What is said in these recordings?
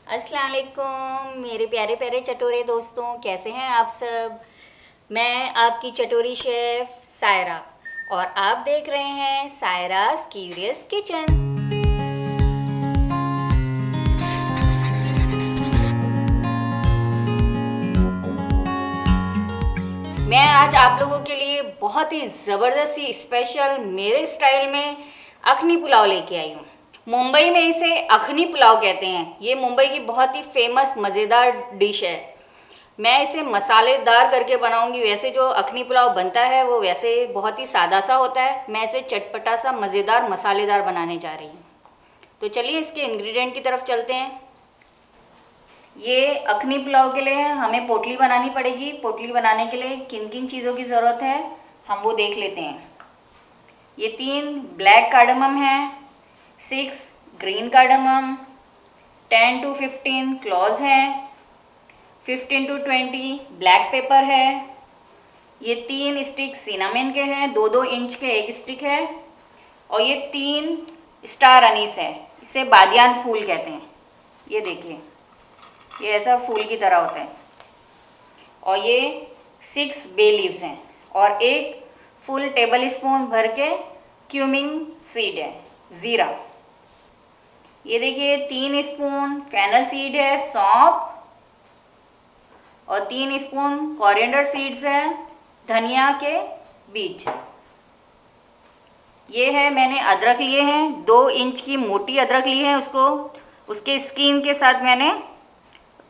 अस्सलाम वालेकुम मेरे प्यारे प्यारे चटोरे दोस्तों, कैसे हैं आप सब। मैं आपकी चटोरी शेफ सायरा और आप देख रहे हैं सायरास क्यूरियस किचन। मैं आज आप लोगों के लिए बहुत ही ज़बरदस्ती स्पेशल मेरे स्टाइल में अखनी पुलाव लेके आई हूँ। मुंबई में इसे अखनी पुलाव कहते हैं। ये मुंबई की बहुत ही फेमस मज़ेदार डिश है। मैं इसे मसालेदार करके बनाऊंगी। वैसे जो अखनी पुलाव बनता है वो वैसे बहुत ही सादा सा होता है। मैं इसे चटपटा सा मज़ेदार मसालेदार बनाने जा रही हूँ। तो चलिए इसके इंग्रेडिएंट की तरफ चलते हैं। ये अखनी पुलाव के लिए हमें पोटली बनानी पड़ेगी। पोटली बनाने के लिए किन किन चीज़ों की ज़रूरत है हम वो देख लेते हैं। ये 3 ब्लैक कार्डमम है, 6 ग्रीन कार्डमम, 10 to 15 क्लॉज हैं, 15 to 20 ब्लैक पेपर है। ये 3 स्टिक सिनामिन के हैं, 2-2 इंच के एक स्टिक है। और ये 3 स्टार अनीस है। इसे बादियान फूल कहते हैं। ये देखिए, ये ऐसा फूल की तरह होता है। और ये 6 बे लीव्स हैं और 1 फुल टेबल स्पून भर के क्यूमिंग सीड है, ज़ीरा। ये देखिए 3 स्पून फेनल सीड है, सौंफ। और 3 स्पून कोरिएंडर सीड्स है, धनिया के बीज। ये है, मैंने अदरक लिए हैं, 2 इंच की मोटी अदरक ली है। उसके स्किन के साथ मैंने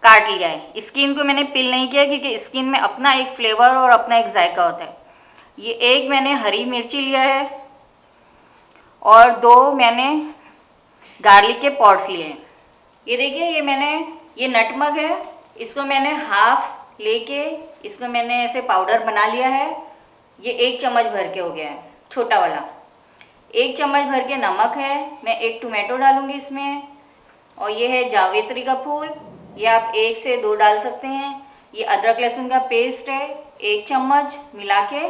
काट लिया है। स्किन को मैंने पील नहीं किया क्योंकि स्किन में अपना एक फ्लेवर और अपना एक जायका होता है। ये 1 मैंने हरी मिर्ची लिया है और 2 मैंने गार्लिक के पॉट्स लिए हैं। ये देखिए, ये नटमग है। इसको मैंने हाफ लेके इसको मैंने ऐसे पाउडर बना लिया है। ये 1 चम्मच भर के हो गया है, छोटा वाला। 1 चम्मच भर के नमक है। मैं 1 टोमेटो डालूंगी इसमें। और ये है जावित्री का फूल, ये आप 1 से 2 डाल सकते हैं। ये अदरक लहसुन का पेस्ट है, 1 चम्मच मिला के।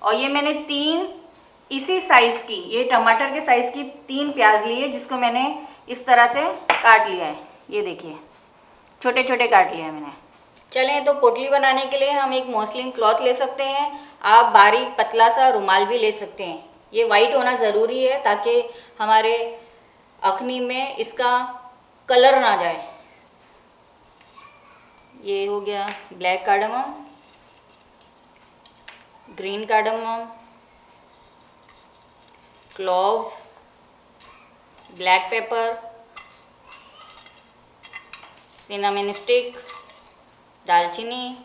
और ये मैंने 3 इसी साइज़ की, ये टमाटर के साइज़ की 3 प्याज ली है, जिसको मैंने इस तरह से काट लिया है। ये देखिए, छोटे छोटे काट लिया है मैंने। चलें, तो पोटली बनाने के लिए हम एक मॉस्लिन क्लॉथ ले सकते हैं। आप बारीक पतला सा रुमाल भी ले सकते हैं। ये वाइट होना ज़रूरी है ताकि हमारे अखनी में इसका कलर ना जाए। ये हो गया black cardamom, green cardamom, cloves, black pepper, cinnamon stick, दालचीनी,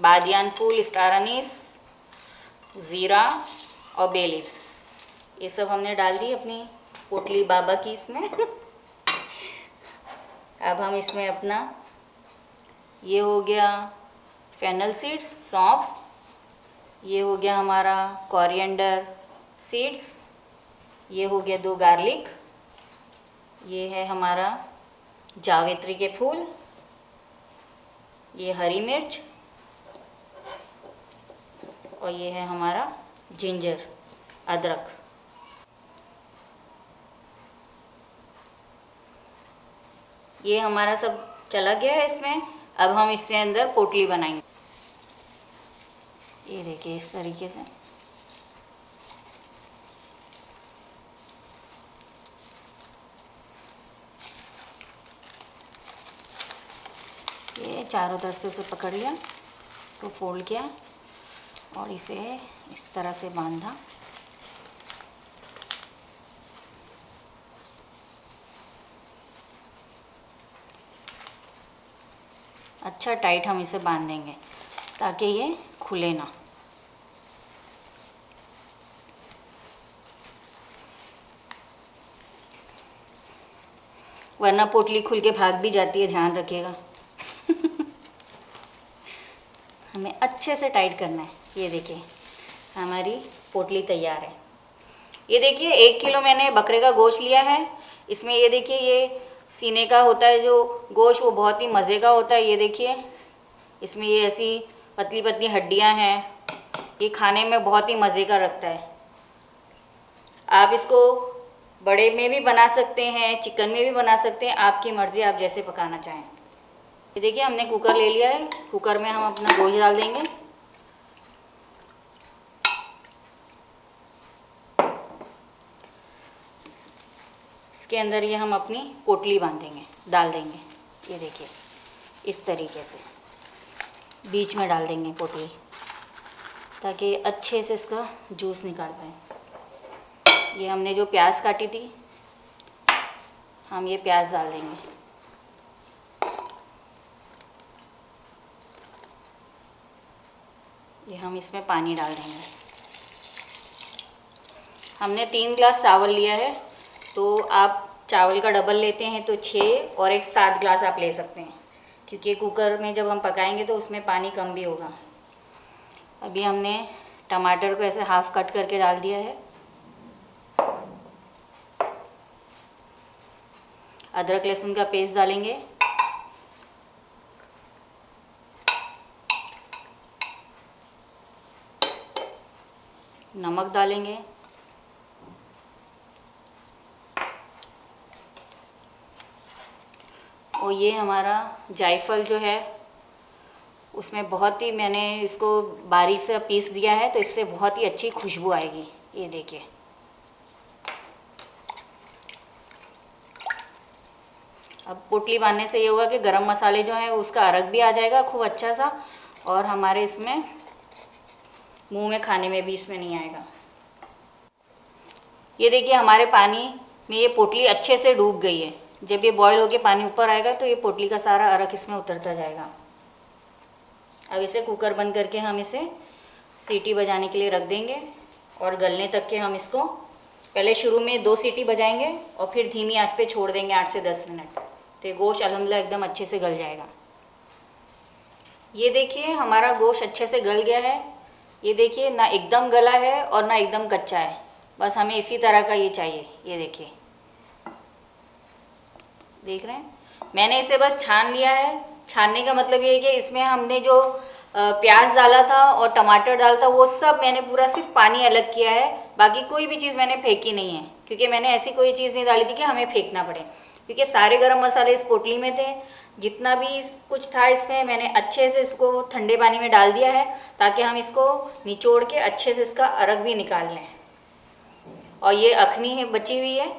बादियान फूल, स्टार अनीस, ज़ीरा और बे लीव्स। ये सब हमने डाल दी अपनी पोटली बाबा की इसमें। अब हम इसमें अपना, ये हो गया फेनल सीड्स, सौंफ। ये हो गया हमारा कोरिएंडर सीड्स। ये हो गया 2 गार्लिक। ये है हमारा जावित्री के फूल। ये हरी मिर्च। और ये है हमारा जिंजर, अदरक। ये हमारा सब चला गया है इसमें। अब हम इसमें अंदर पोटली बनाएंगे। ये देखिए, इस तरीके से ये चारों तरफ से पकड़ लिया, इसको फोल्ड किया और इसे इस तरह से बांधा। अच्छा टाइट हम इसे बांध देंगे ताकि ये खुले ना। वरना पोटली खुल के भाग भी जाती है, ध्यान रखिएगा। हमें अच्छे से टाइट करना है। ये देखिए, हमारी पोटली तैयार है। ये देखिए, 1 किलो मैंने बकरे का गोश्त लिया है। इसमें ये देखिए, ये सीने का होता है जो गोश्त, वो बहुत ही मज़े का होता है। ये देखिए, इसमें ये ऐसी पतली पतली हड्डियां हैं। ये खाने में बहुत ही मज़े का लगता है। आप इसको बड़े में भी बना सकते हैं, चिकन में भी बना सकते हैं, आपकी मर्ज़ी, आप जैसे पकाना चाहें। ये देखिए हमने कुकर ले लिया है, कुकर में हम अपना गोश्त डाल देंगे। इसके अंदर ये हम अपनी पोटली बांधेंगे, डाल देंगे। ये देखिए इस तरीके से बीच में डाल देंगे पोटली, ताकि अच्छे से इसका जूस निकाल पाए। ये हमने जो प्याज काटी थी, हम ये प्याज डाल देंगे। ये हम इसमें पानी डाल देंगे। हमने 3 गिलास चावल लिया है, तो आप चावल का डबल लेते हैं तो 6 और एक 7 गिलास आप ले सकते हैं, क्योंकि कुकर में जब हम पकाएंगे तो उसमें पानी कम भी होगा। अभी हमने टमाटर को ऐसे हाफ कट करके डाल दिया है। अदरक लहसुन का पेस्ट डालेंगे। नमक डालेंगे। और ये हमारा जायफल जो है, उसमें बहुत ही मैंने इसको बारीक से पीस दिया है, तो इससे बहुत ही अच्छी खुशबू आएगी। ये देखिए अब पोटली बांधने से ये होगा कि गरम मसाले जो हैं उसका अरक भी आ जाएगा खूब अच्छा सा, और हमारे इसमें मुंह में खाने में भी इसमें नहीं आएगा। ये देखिए हमारे पानी में ये पोटली अच्छे से डूब गई है। जब ये बॉईल होके पानी ऊपर आएगा तो ये पोटली का सारा अरक इसमें उतरता जाएगा। अब इसे कुकर बंद करके हम इसे सीटी बजाने के लिए रख देंगे, और गलने तक के हम इसको पहले शुरू में 2 सीटी बजाएंगे और फिर धीमी आंच पे छोड़ देंगे 8 से 10 मिनट। तो गोश्त अल्हम्दुलिल्लाह एकदम अच्छे से गल जाएगा। ये देखिए हमारा गोश्त अच्छे से गल गया है। ये देखिए ना एकदम गला है और ना एकदम कच्चा है, बस हमें इसी तरह का ये चाहिए। ये देखिए, देख रहे हैं, मैंने इसे बस छान लिया है। छानने का मतलब ये है कि इसमें हमने जो प्याज डाला था और टमाटर डाला था वो सब मैंने पूरा सिर्फ पानी अलग किया है, बाकी कोई भी चीज़ मैंने फेंकी नहीं है, क्योंकि मैंने ऐसी कोई चीज़ नहीं डाली थी कि हमें फेंकना पड़े, क्योंकि सारे गरम मसाले इस पोटली में थे। जितना भी कुछ था इसमें मैंने अच्छे से इसको ठंडे पानी में डाल दिया है, ताकि हम इसको निचोड़ के अच्छे से इसका अरक भी निकाल लें। और ये अखनी है बची हुई है,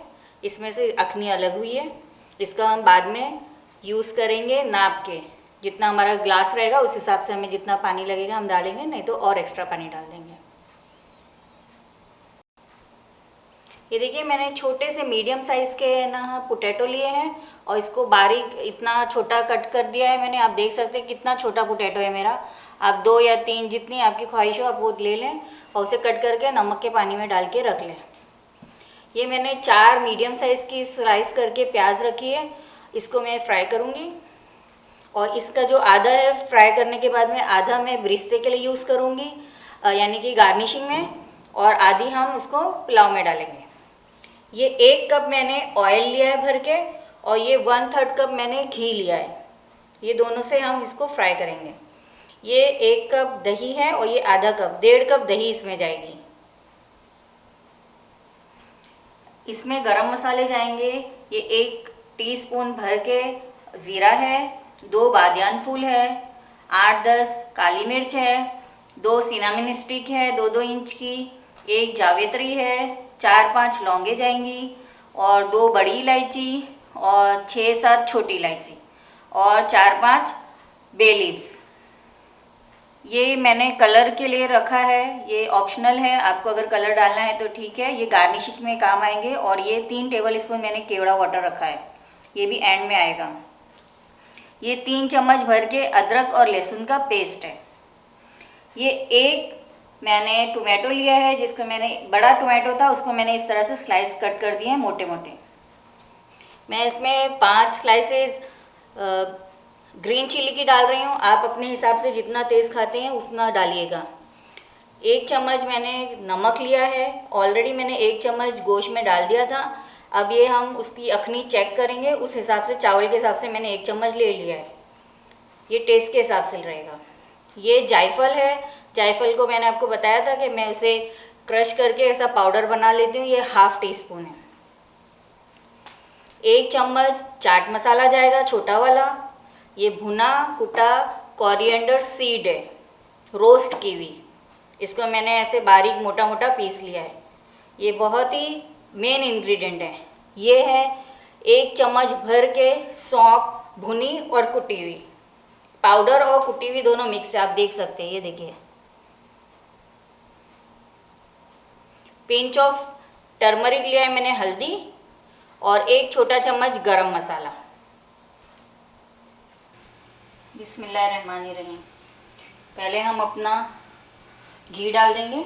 इसमें से अखनी अलग हुई है, इसका हम बाद में यूज़ करेंगे। नाप के जितना हमारा ग्लास रहेगा उस हिसाब से हमें जितना पानी लगेगा हम डालेंगे, नहीं तो और एक्स्ट्रा पानी डाल देंगे। ये देखिए मैंने छोटे से मीडियम साइज़ के ना पोटैटो लिए हैं, और इसको बारीक इतना छोटा कट कर दिया है मैंने। आप देख सकते हैं कितना छोटा पोटैटो है मेरा। आप 2 या 3 जितनी आपकी ख्वाहिश हो आप वो ले लें, और उसे कट करके नमक के पानी में डाल के रख लें। ये मैंने 4 मीडियम साइज़ की स्लाइस करके प्याज रखी है, इसको मैं फ्राई करूँगी। और इसका जो आधा है फ्राई करने के बाद में आधा मैं ब्रिस्ते के लिए यूज़ करूँगी, यानी कि गार्निशिंग में, और आधी हम उसको पुलाव में डालेंगे। ये 1 कप मैंने ऑयल लिया है भर के, और ये 1/3 कप मैंने घी लिया है। ये दोनों से हम इसको फ्राई करेंगे। ये 1 कप दही है और ये आधा कप 1.5 कप दही इसमें जाएगी। इसमें गरम मसाले जाएंगे। ये 1 टीस्पून भर के ज़ीरा है, 2 बादियान फूल है, 8-10 काली मिर्च है, 2 सिनामन स्टिक है 2-2 इंच की, 1 जावित्री है, 4-5 लौंगे जाएंगी, और 2 बड़ी इलायची, और 6-7 छोटी इलायची, और 4-5 बे लीव्स। ये मैंने कलर के लिए रखा है, ये ऑप्शनल है, आपको अगर कलर डालना है तो ठीक है, ये गार्निशिंग में काम आएंगे। और ये 3 टेबल स्पून मैंने केवड़ा वाटर रखा है, ये भी एंड में आएगा। ये 3 चम्मच भर के अदरक और लहसुन का पेस्ट है। ये 1 मैंने टोमेटो लिया है, जिसको मैंने बड़ा टोमेटो था उसको मैंने इस तरह से स्लाइस कट कर दिए हैं मोटे मोटे। मैं इसमें 5 स्लाइसेस ग्रीन चिली की डाल रही हूँ, आप अपने हिसाब से जितना तेज़ खाते हैं उतना डालिएगा। 1 चम्मच मैंने नमक लिया है, ऑलरेडी मैंने 1 चम्मच गोश्त में डाल दिया था। अब ये हम उसकी अखनी चेक करेंगे, उस हिसाब से चावल के हिसाब से मैंने 1 चम्मच ले लिया है, ये टेस्ट के हिसाब से रहेगा। ये जायफल है, जायफल को मैंने आपको बताया था कि मैं उसे क्रश करके ऐसा पाउडर बना लेती हूँ, ये 1/2 टीस्पून है। 1 चम्मच चाट मसाला जाएगा छोटा वाला। ये भुना कुटा कोरिएंडर सीड है, रोस्ट की हुई, इसको मैंने ऐसे बारीक मोटा मोटा पीस लिया है। ये बहुत ही मेन इंग्रेडिएंट है। ये है 1 चम्मच भर के सौंफ, भुनी और कुटी हुई, पाउडर और कुटी हुई दोनों मिक्स है, आप देख सकते हैं। ये देखिए, पिंच ऑफ टर्मरिक लिया है मैंने, हल्दी, और 1 छोटा चम्मच गरम मसाला। बिस्मिल्लाहिर्रहमानिर्रहीम। पहले हम अपना घी डाल देंगे।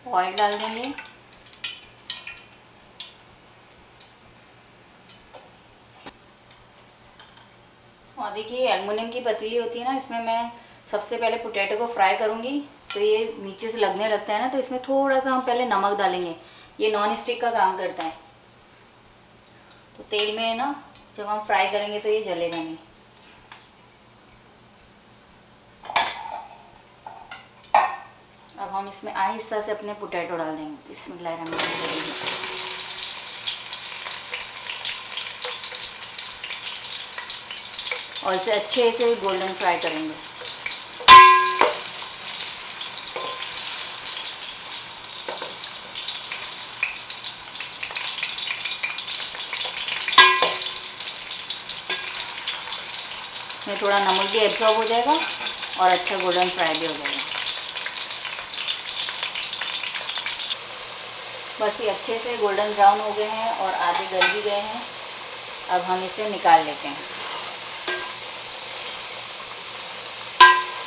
ऑयल डाल देंगे। और देखिए, एल्युमिनियम की पतीली होती है ना, इसमें मैं सबसे पहले पोटैटो को फ्राई करूँगी। तो ये नीचे से लगने लगता है ना, तो इसमें थोड़ा सा हम पहले नमक डालेंगे। ये नॉन स्टिक का काम करता है, तो तेल में है ना, जब हम फ्राई करेंगे तो ये जलेगा नहीं। अब हम इसमें आहिस्ता से अपने पोटैटो डाल देंगे। बिस्मिल्लाहिर्रहमानिर्रहीम। और इसे अच्छे से गोल्डन फ्राई करेंगे। इसमें थोड़ा नमक भी एब्जॉर्ब हो जाएगा और अच्छा गोल्डन फ्राई भी हो जाएगा। बस ये अच्छे से गोल्डन ब्राउन हो गए हैं और आधे गल भी गए हैं। अब हम इसे निकाल लेते हैं।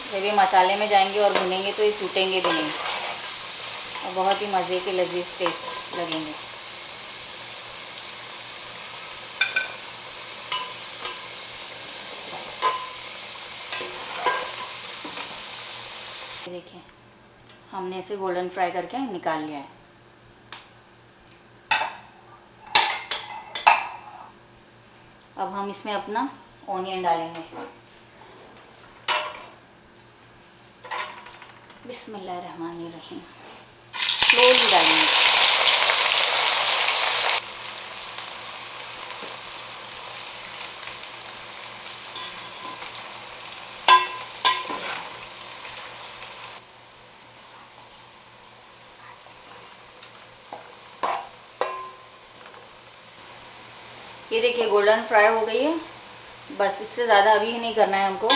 जब ये मसाले में जाएंगे और भुनेंगे तो ये टूटेंगे भी नहीं और बहुत ही मज़े के लजीज टेस्ट लगेंगे। देखिए, हमने इसे गोल्डन फ्राई करके निकाल लिया है। अब हम इसमें अपना ऑनियन डालेंगे। बिस्मिल्लाहिर्रहमानिर्रहीम। स्लोली डालेंगे। ये देखिए, गोल्डन फ्राई हो गई है। बस इससे ज़्यादा अभी नहीं करना है हमको।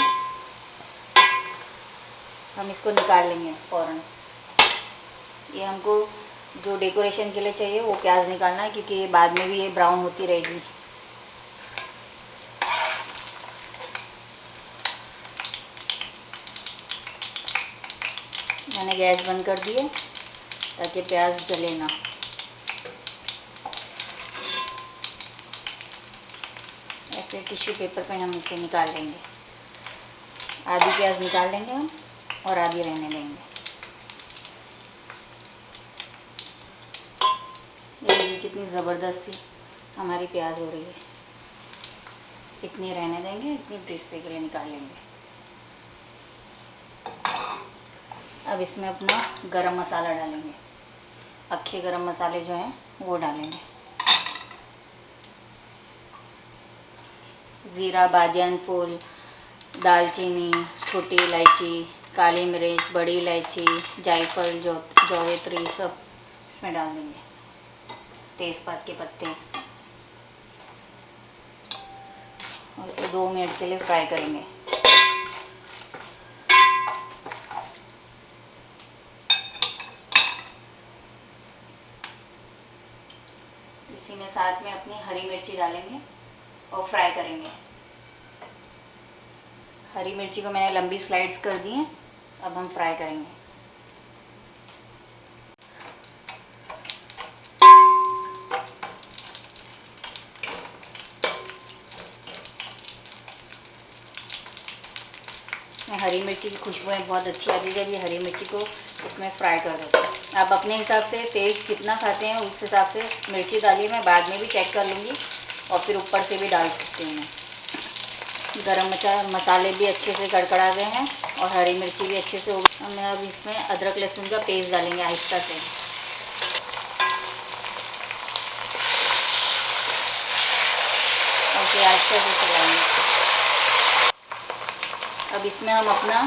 हम इसको निकाल लेंगे फ़ौरन। ये हमको जो डेकोरेशन के लिए चाहिए वो प्याज निकालना है, क्योंकि बाद में भी ये ब्राउन होती रहेगी। मैंने गैस बंद कर दी है ताकि प्याज जले ना। ऐसे टिश्यू पेपर पे हम इसे निकाल लेंगे। आधी प्याज निकाल लेंगे हम और आधी रहने देंगे। देखिए कितनी ज़बरदस्त सी हमारी प्याज हो रही है। इतनी रहने देंगे, इतनी ब्रिस्ते के लिए निकाल लेंगे। अब इसमें अपना गरम मसाला डालेंगे। अक्खे गरम मसाले जो हैं वो डालेंगे। ज़ीरा, बादियान फूल, दालचीनी, छोटी इलायची, काली मिर्च, बड़ी इलायची, जायफल, जावित्री सब इसमें डाल देंगे। तेज़पात के पत्ते, और इसे 2 मिनट के लिए फ्राई करेंगे। इसी में साथ में अपनी हरी मिर्ची डालेंगे और फ्राई करेंगे। हरी मिर्ची को मैंने लंबी स्लाइड्स कर दी हैं। अब हम फ्राई करेंगे। हरी मिर्ची की खुशबुएं बहुत अच्छी आती है जब ये हरी मिर्ची को इसमें फ्राई कर देते हैं। आप अपने हिसाब से तेज़ कितना खाते हैं उस हिसाब से मिर्ची डालिए। मैं बाद में भी चेक कर लूँगी और फिर ऊपर से भी डाल सकती हूँ मैं। गरम मसाले भी अच्छे से कड़कड़ा गए हैं और हरी मिर्ची भी अच्छे से हो गई। हम अब इसमें अदरक लहसुन का पेस्ट डालेंगे आहिस्ता से। और आहिस्ता से चलाएंगे। अब इसमें हम अपना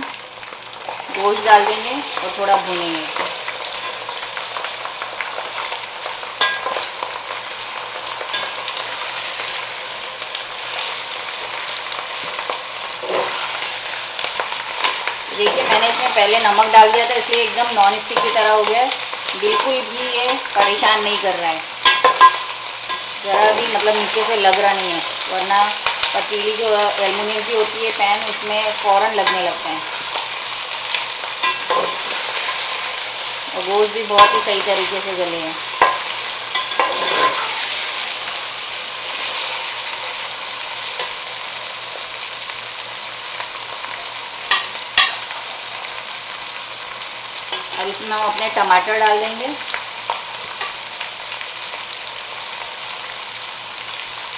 गोश्त डाल देंगे और थोड़ा भूनेंगे। देखिए मैंने इसमें पहले नमक डाल दिया था, इसलिए एकदम नॉन स्टिक की तरह हो गया है। बिल्कुल भी ये परेशान नहीं कर रहा है, ज़रा भी मतलब नीचे से लग रहा नहीं है। वरना पतीली जो एल्युमिनियम की होती है पैन, उसमें फ़ौरन लगने लगते हैं। और गोश्त भी बहुत ही सही तरीके से गले हैं। अब इसमें हम अपने टमाटर डाल देंगे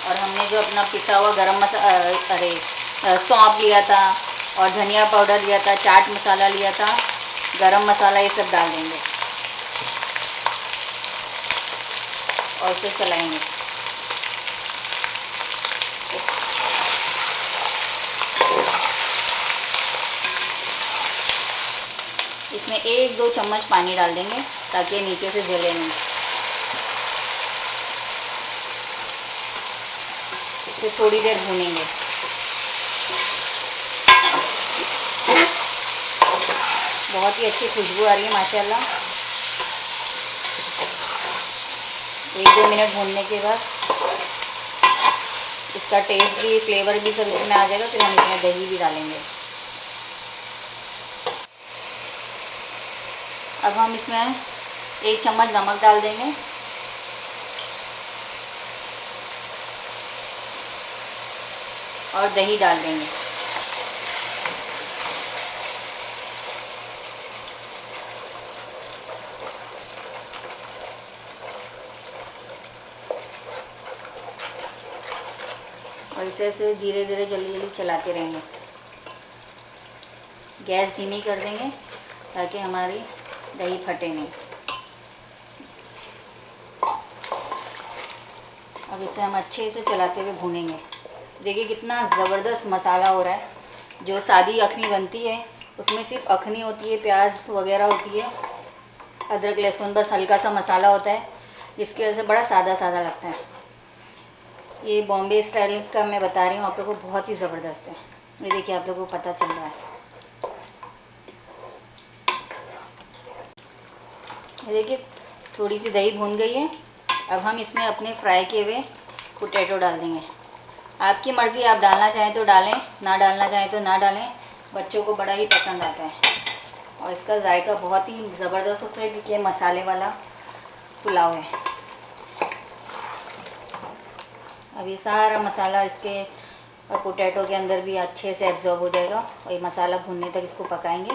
और हमने जो अपना पिसा हुआ गरम मसाला सौंफ लिया था और धनिया पाउडर लिया था, चाट मसाला लिया था, गरम मसाला, ये सब डाल देंगे और इसे चलाएंगे। इसमें 1-2 चम्मच पानी डाल देंगे ताकि नीचे से जले नहीं। इसे थोड़ी देर भूनेंगे। बहुत ही अच्छी खुशबू आ रही है माशाल्लाह। 1-2 मिनट भूनने के बाद इसका टेस्ट भी, फ्लेवर भी सब इसमें आ जाएगा। फिर हम इसमें दही भी डालेंगे। अब हम इसमें 1 चम्मच नमक डाल देंगे और दही डाल देंगे। और इसे ऐसे धीरे धीरे जल्दी जल्दी चलाते रहेंगे। गैस धीमी कर देंगे ताकि हमारी दही फटे नहीं। अब इसे हम अच्छे से चलाते हुए भूनेंगे। देखिए कितना ज़बरदस्त मसाला हो रहा है। जो सादी अखनी बनती है उसमें सिर्फ अखनी होती है, प्याज वगैरह होती है, अदरक लहसुन, बस हल्का सा मसाला होता है, जिसकी वजह से बड़ा सादा सादा लगता है। ये बॉम्बे स्टाइल का मैं बता रही हूँ आप लोगों को, बहुत ही ज़बरदस्त है। ये देखिए आप लोगों को पता चल रहा है। देखिए थोड़ी सी दही भून गई है। अब हम इसमें अपने फ्राई किए हुए पोटैटो डाल देंगे। आपकी मर्ज़ी, आप डालना चाहें तो डालें, ना डालना चाहें तो ना डालें। बच्चों को बड़ा ही पसंद आता है और इसका जायका बहुत ही ज़बरदस्त होता है क्योंकि ये मसाले वाला पुलाव है। अब ये सारा मसाला इसके पोटैटो के अंदर भी अच्छे से एब्जॉर्ब हो जाएगा और ये मसाला भुनने तक इसको पकाएंगे।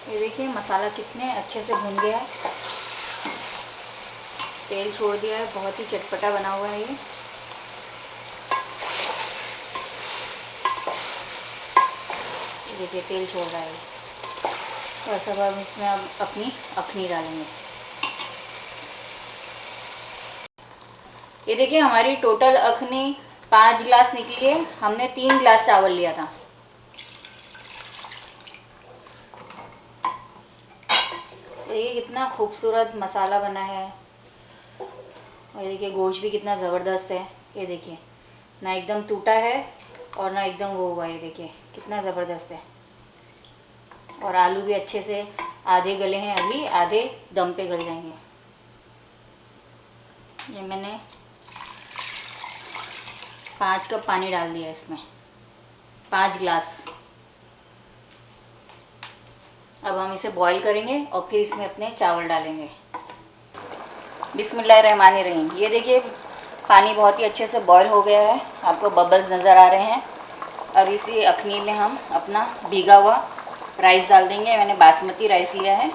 ये देखिए मसाला कितने अच्छे से भुन गया है, तेल छोड़ दिया है, बहुत ही चटपटा बना हुआ है ये। देखिए तेल छोड़ रहा है। और सब हम इसमें अब अपनी अखनी डालेंगे। ये देखिए हमारी टोटल अखनी 5 गिलास निकली है। हमने 3 गिलास चावल लिया था। देखिए कितना खूबसूरत मसाला बना है और ये देखिए गोश्त भी कितना ज़बरदस्त है। ये देखिए ना एकदम टूटा है और ना एकदम वो हुआ है। ये देखिए कितना ज़बरदस्त है। और आलू भी अच्छे से आधे गले हैं, अभी आधे दम पे गल जाएंगे। ये मैंने 5 कप पानी डाल दिया इसमें, 5 गिलास। अब हम इसे बॉईल करेंगे और फिर इसमें अपने चावल डालेंगे। बिस्मिल्लाहिर्रहमानिर्रहीम। ये देखिए पानी बहुत ही अच्छे से बॉईल हो गया है, आपको बबल्स नज़र आ रहे हैं। अब इसी अखनी में हम अपना भीगा हुआ राइस डाल देंगे। मैंने बासमती राइस लिया है,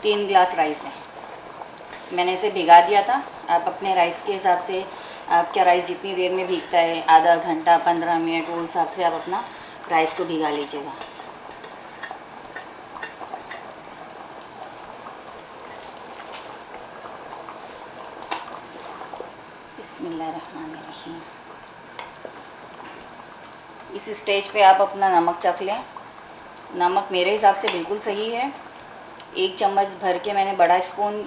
3 गिलास राइस है। मैंने इसे भिगा दिया था। आप अपने राइस के हिसाब से आपका राइस जितनी देर में भीगता है, आधा घंटा 15 मिनट, वो हिसाब से आप अपना राइस को भिगा लीजिएगा। बिस्मिल्लाहिर्रहमानिर्रहीम। इस स्टेज पे आप अपना नमक चख लें। नमक मेरे हिसाब से बिल्कुल सही है। 1 चम्मच भर के मैंने बड़ा स्पून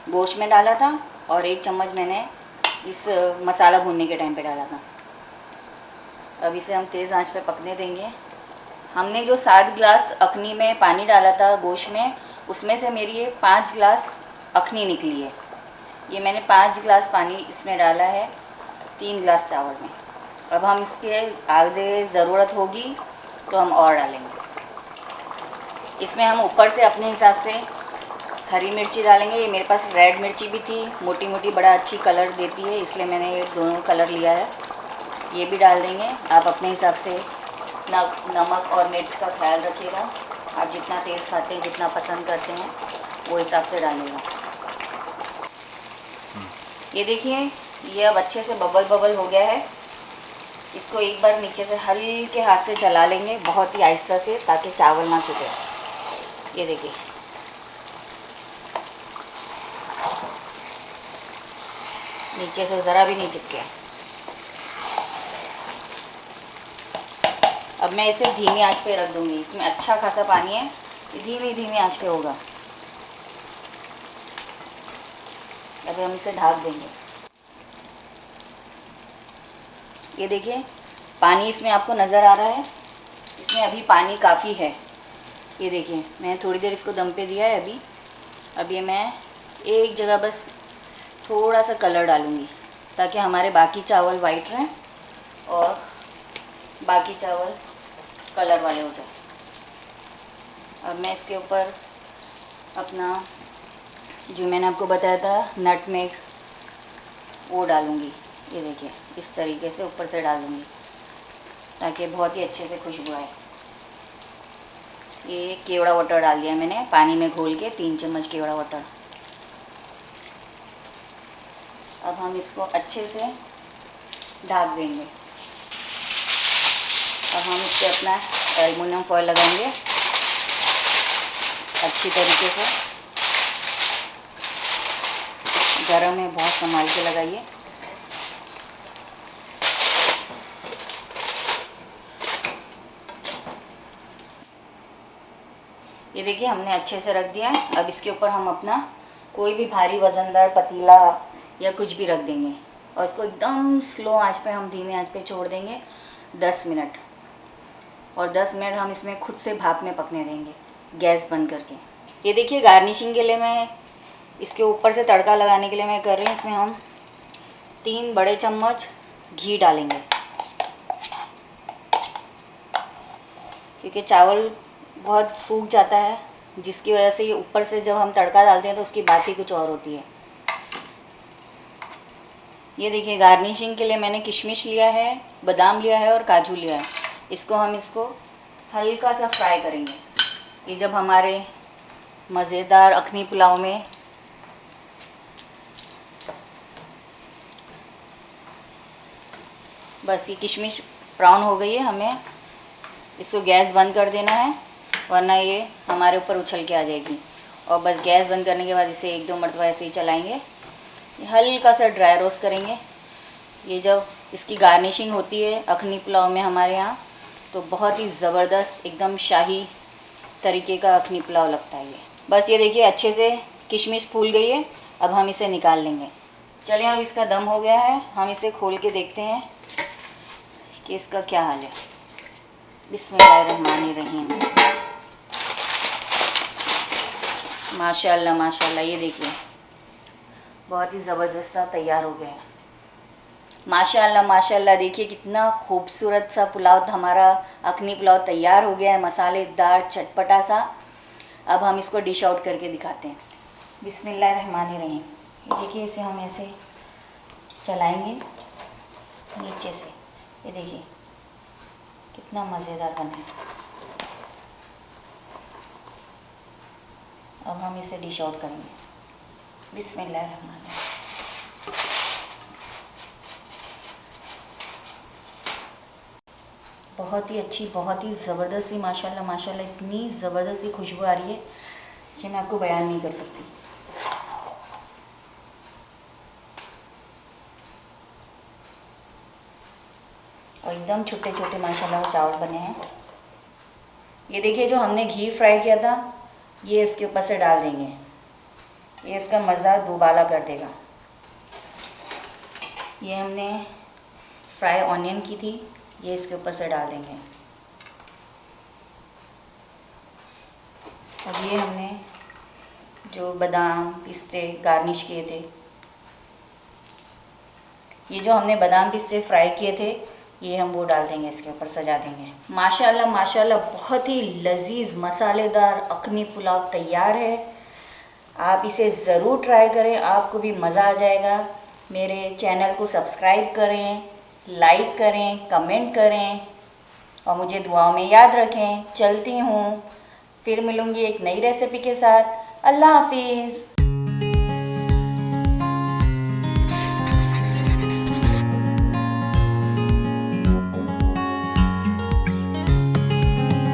गोश्त में डाला था और 1 चम्मच मैंने इस मसाला भूनने के टाइम पे डाला था। अब इसे हम तेज़ आंच पे पकने देंगे। हमने जो 7 गिलास अखनी में पानी डाला था गोश्त में, उसमें से मेरी ये 5 गिलास अखनी निकली है। ये मैंने 5 गिलास पानी इसमें डाला है 3 गिलास चावल में। अब हम इसके आगे ज़रूरत होगी तो हम और डालेंगे। इसमें हम ऊपर से अपने हिसाब से हरी मिर्ची डालेंगे। ये मेरे पास रेड मिर्ची भी थी, मोटी मोटी, बड़ा अच्छी कलर देती है, इसलिए मैंने ये दोनों कलर लिया है। ये भी डाल देंगे। आप अपने हिसाब से नमक और मिर्च का ख्याल रखिएगा। आप जितना तेज़ खाते हैं, जितना पसंद करते हैं, वो हिसाब से डालिएगा। ये देखिए, ये अब अच्छे से बबल बबल हो गया है। इसको एक बार नीचे से हल्के हाथ से चला लेंगे, बहुत ही आहिस्ता से, ताकि चावल ना छूटे। ये देखिए, नीचे से ज़रा भी नहीं चिपके। अब मैं इसे धीमी आंच पे रख दूँगी। इसमें अच्छा खासा पानी है, धीमी धीमी आंच पे होगा। अब हम इसे ढक देंगे। ये देखिए, पानी इसमें आपको नज़र आ रहा है। इसमें अभी पानी काफ़ी है। ये देखिए, मैं थोड़ी देर इसको दम पे दिया है अभी। अब ये मैं एक जगह बस थोड़ा सा कलर डालूँगी, ताकि हमारे बाकी चावल वाइट रहें और बाकी चावल कलर वाले हो जाए। अब मैं इसके ऊपर अपना जो मैंने आपको बताया था नटमेग, वो डालूँगी। ये देखिए, इस तरीके से ऊपर से डालूँगी, ताकि बहुत ही अच्छे से खुशबू आए। ये केवड़ा वाटर डाल दिया मैंने पानी में घोल के, 3 चम्मच केवड़ा वाटर। अब हम इसको अच्छे से ढक देंगे। अब हम इस पर अपना एल्युमिनियम फॉयल लगाएंगे अच्छी तरीके से। गरम है, बहुत संभाल के लगाइए। ये देखिए, हमने अच्छे से रख दिया है। अब इसके ऊपर हम अपना कोई भी भारी वज़नदार पतीला या कुछ भी रख देंगे और इसको एकदम स्लो आंच पे, हम धीमे आंच पे छोड़ देंगे 10 मिनट। और 10 मिनट हम इसमें खुद से भाप में पकने देंगे, गैस बंद करके। ये देखिए, गार्निशिंग के लिए मैं इसके ऊपर से तड़का लगाने के लिए मैं कर रही हूँ, इसमें हम 3 बड़े चम्मच घी डालेंगे, क्योंकि चावल बहुत सूख जाता है, जिसकी वजह से ये ऊपर से जब हम तड़का डालते हैं तो उसकी बात ही कुछ और होती है। ये देखिए, गार्निशिंग के लिए मैंने किशमिश लिया है, बादाम लिया है और काजू लिया है। इसको हल्का सा फ्राई करेंगे। ये जब हमारे मज़ेदार अखनी पुलाव में बस ये किशमिश ब्राउन हो गई है, हमें इसको गैस बंद कर देना है, वरना ये हमारे ऊपर उछल के आ जाएगी। और बस गैस बंद करने के बाद इसे 1-2 मरतबा ऐसे ही चलाएंगे, हल्का सा ड्राई रोस्ट करेंगे। ये जब इसकी गार्निशिंग होती है अखनी पुलाव में हमारे यहाँ, तो बहुत ही ज़बरदस्त, एकदम शाही तरीके का अखनी पुलाव लगता है ये। बस ये देखिए, अच्छे से किशमिश फूल गई है। अब हम इसे निकाल लेंगे। चलिए, अब इसका दम हो गया है, हम इसे खोल के देखते हैं कि इसका क्या हाल है। बिस्मिल्लाहिर्रहमानिर्रहीम। माशाल्लाह माशाल्लाह, ये देखिए, बहुत ही ज़बरदस्त सा तैयार हो गया है। माशाल्लाह माशाल्लाह, देखिए कितना खूबसूरत सा पुलाव हमारा अखनी पुलाव तैयार हो गया है, मसालेदार चटपटा सा। अब हम इसको डिश आउट करके दिखाते हैं। बिस्मिल्लाहिर्रहमानिर्रहीम। ये देखिए, इसे हम ऐसे चलाएंगे नीचे से। ये देखिए कितना मज़ेदार बना है। अब हम इसे डिश आउट करेंगे। बिस्मिल्लाहिर्रहमानिर्रहीम। बहुत ही अच्छी, बहुत ही ज़बरदस्त सी, माशाल्लाह माशाल्लाह इतनी ज़बरदस्त सी खुशबू आ रही है कि मैं आपको बयान नहीं कर सकती। और एकदम छोटे छोटे माशाल्लाह चावल बने हैं। ये देखिए जो हमने घी फ्राई किया था ये उसके ऊपर से डाल देंगे, ये उसका मज़ा दुबाला कर देगा। ये हमने फ्राई ऑनियन की थी, ये इसके ऊपर से डाल देंगे। और ये हमने जो बादाम पिस्ते गार्निश किए थे, ये जो हमने बादाम पिस्ते फ्राई किए थे ये हम वो डाल देंगे, इसके ऊपर सजा देंगे। माशाल्लाह माशाल्लाह बहुत ही लजीज मसालेदार अखनी पुलाव तैयार है। आप इसे ज़रूर ट्राई करें, आपको भी मज़ा आ जाएगा। मेरे चैनल को सब्सक्राइब करें, लाइक करें, कमेंट करें और मुझे दुआओं में याद रखें। चलती हूँ, फिर मिलूँगी एक नई रेसिपी के साथ। अल्लाह हाफिज़।